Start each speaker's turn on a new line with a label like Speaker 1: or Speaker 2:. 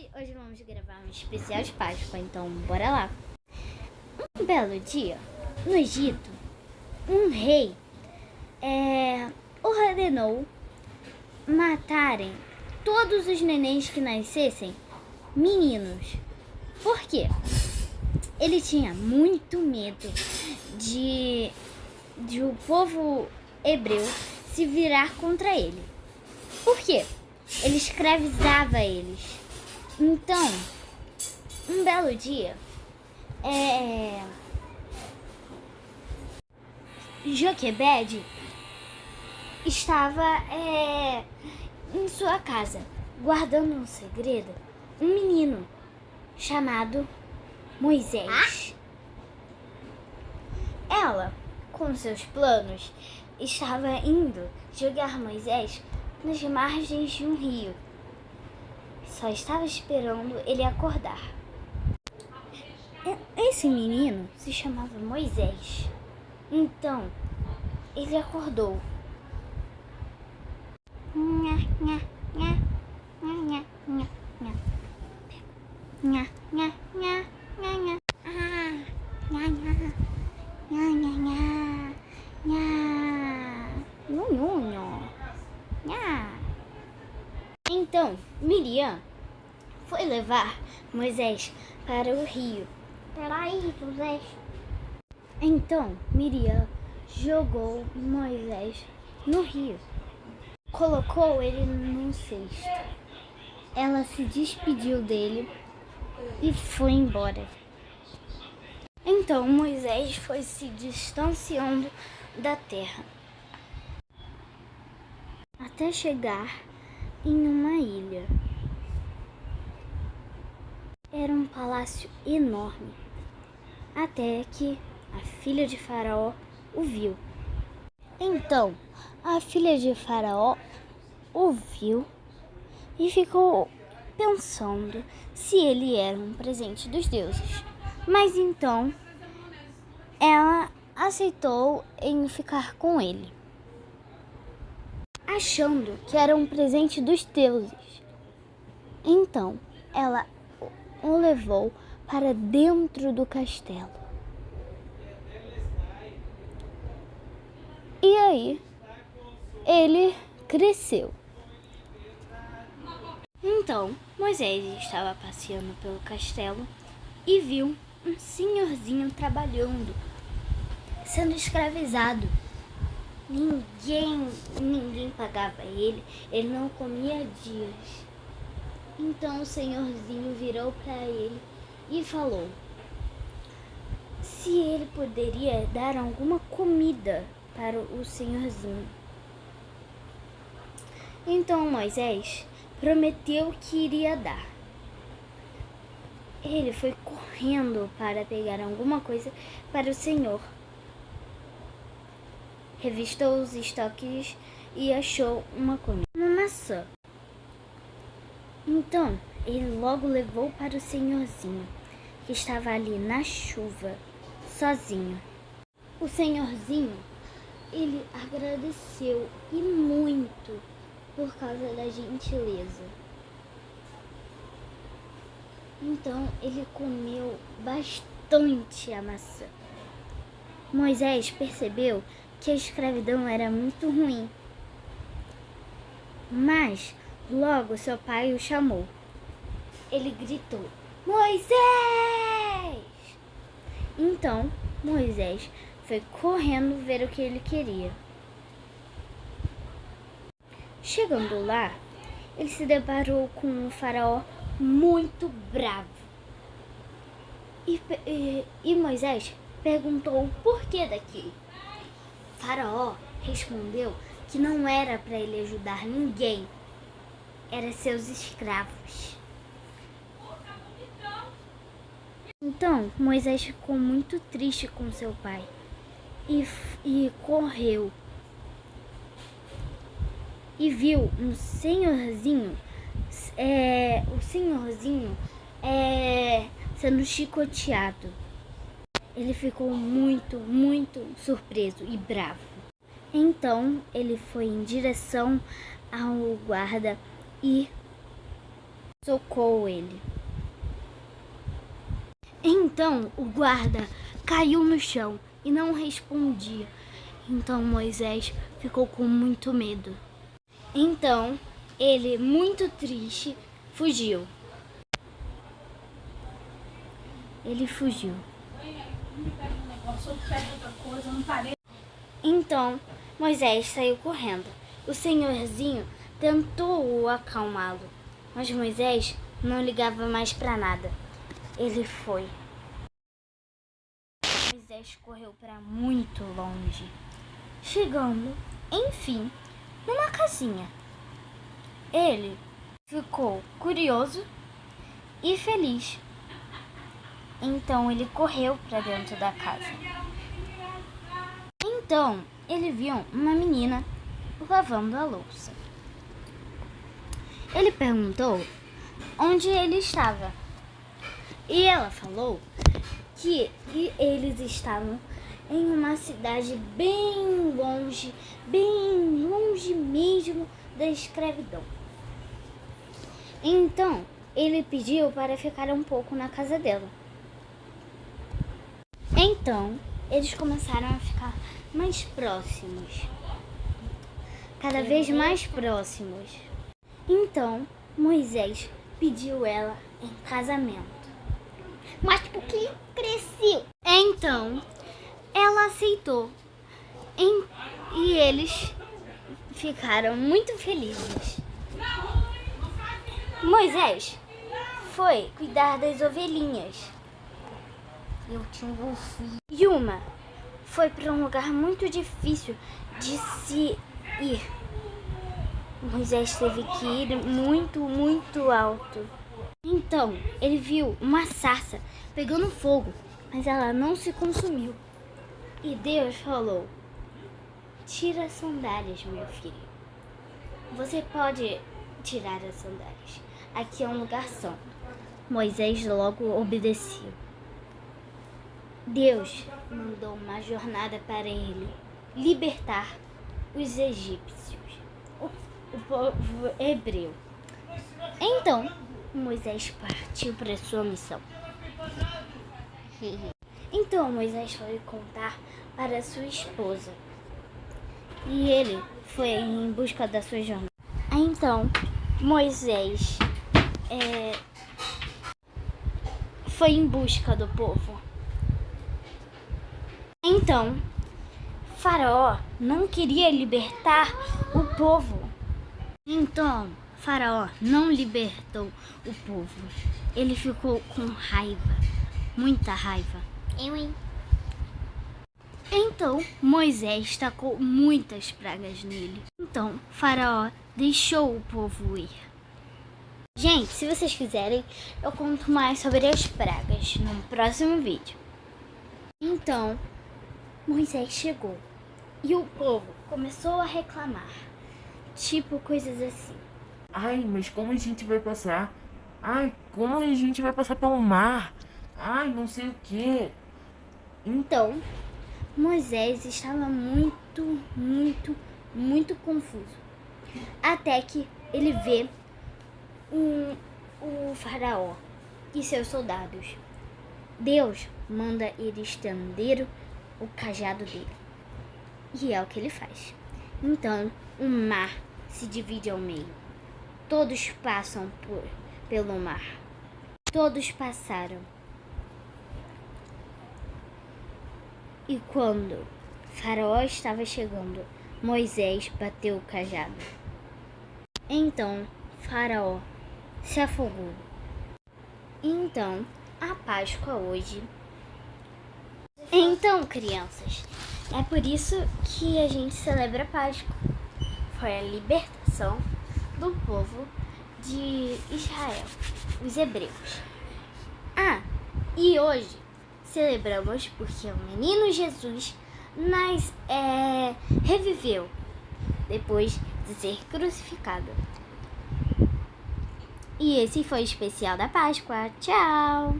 Speaker 1: gente! Hoje vamos gravar um especial de Páscoa, então bora lá! Um belo dia, no Egito, um rei ordenou matarem todos os nenéns que nascessem meninos. Por quê? Ele tinha muito medo de o povo hebreu se virar contra ele. Por quê? Ele escravizava eles. Então, um belo dia, Joquebede estava em sua casa, guardando um segredo, um menino chamado Moisés. Ela, com seus planos, estava indo jogar Moisés nas margens de um rio. Só estava esperando ele acordar. Esse menino se chamava Moisés. Então, ele acordou. Nha, nha, nha, nha, nha, nha. Nha, nha, nha, nha, nha. Ah, nha, nha, nha, nha, nha, nha. Nhu, nhu, nhu. Nha. Então, Miriam foi levar Moisés para o rio. Peraí, Moisés. Então, Miriam jogou Moisés no rio. Colocou ele num cesto. Ela se despediu dele e foi embora. Então, Moisés foi se distanciando da terra até chegar em uma ilha. Era um palácio enorme, até que a filha de Faraó o viu. Então, a filha de Faraó o viu e ficou pensando se ele era um presente dos deuses. Mas então, ela aceitou em ficar com ele, achando que era um presente dos deuses. Então, ela o levou para dentro do castelo. E aí, ele cresceu. Então, Moisés estava passeando pelo castelo e viu um senhorzinho trabalhando, sendo escravizado. Ninguém pagava ele não comia dias. Então o senhorzinho virou para ele e falou se ele poderia dar alguma comida para o senhorzinho. Então Moisés prometeu que iria dar. Ele foi correndo para pegar alguma coisa para o senhor. Revistou os estoques e achou uma maçã. Então, ele logo levou para o senhorzinho, que estava ali na chuva, sozinho. O senhorzinho, ele agradeceu e muito por causa da gentileza. Então, ele comeu bastante a maçã. Moisés percebeu que a escravidão era muito ruim, mas logo seu pai o chamou. Ele gritou: Moisés! Então Moisés foi correndo ver o que ele queria. Chegando lá, ele se deparou com um faraó muito bravo. E Moisés perguntou o porquê daquilo. Faraó respondeu que não era para ele ajudar ninguém, eram seus escravos. Então Moisés ficou muito triste com seu pai e correu e viu um senhorzinho, sendo chicoteado. Ele ficou muito surpreso e bravo. Então ele foi em direção ao guarda e socou ele. Então o guarda caiu no chão e não respondia. Então Moisés ficou com muito medo. Então ele, muito triste, fugiu. Ele fugiu. Então Moisés saiu correndo. O senhorzinho tentou acalmá-lo, mas Moisés não ligava mais para nada. Ele foi. Moisés correu para muito longe, chegando, enfim, numa casinha. Ele ficou curioso e feliz. Então ele correu para dentro da casa. Então ele viu uma menina lavando a louça. Ele perguntou onde ele estava. E ela falou que eles estavam em uma cidade bem longe mesmo da escravidão. Então ele pediu para ficar um pouco na casa dela. Então eles começaram a ficar mais próximos, cada vez mais próximos. Então Moisés pediu ela em casamento. Mas porque cresceu. Então ela aceitou. E eles ficaram muito felizes. Moisés foi cuidar das ovelhinhas. Eu tinha um filho. Yuma foi para um lugar muito difícil de se ir. Moisés teve que ir muito alto. Então ele viu uma sarça pegando fogo, mas ela não se consumiu. E Deus falou: tira as sandálias, meu filho. Você pode tirar as sandálias. Aqui é um lugar santo. Moisés logo obedeceu. Deus mandou uma jornada para ele libertar os egípcios, o povo hebreu. Então Moisés partiu para sua missão. Então Moisés foi contar para sua esposa. E ele foi em busca da sua jornada. Então Moisés foi em busca do povo. Então Faraó não queria libertar o povo. Então Faraó não libertou o povo. Ele ficou com raiva, muita raiva. Então Moisés tacou muitas pragas nele. Então Faraó deixou o povo ir. Gente, se vocês quiserem, eu conto mais sobre as pragas no próximo vídeo. Então Moisés chegou e o povo começou a reclamar. Tipo coisas assim.
Speaker 2: Ai, mas como a gente vai passar? Ai, como a gente vai passar pelo mar? Ai, não sei o que.
Speaker 1: Então Moisés estava muito confuso. Até que ele vê o faraó e seus soldados. Deus manda ele estender o cajado dele. E é o que ele faz. Então o mar se divide ao meio. Todos passam pelo mar. Todos passaram. E quando Faraó estava chegando, Moisés bateu o cajado. Então Faraó se afogou. Então a Páscoa hoje. Então, crianças, é por isso que a gente celebra a Páscoa. Foi a libertação do povo de Israel, os hebreus. E hoje celebramos porque o menino Jesus reviveu depois de ser crucificado. E esse foi o especial da Páscoa. Tchau!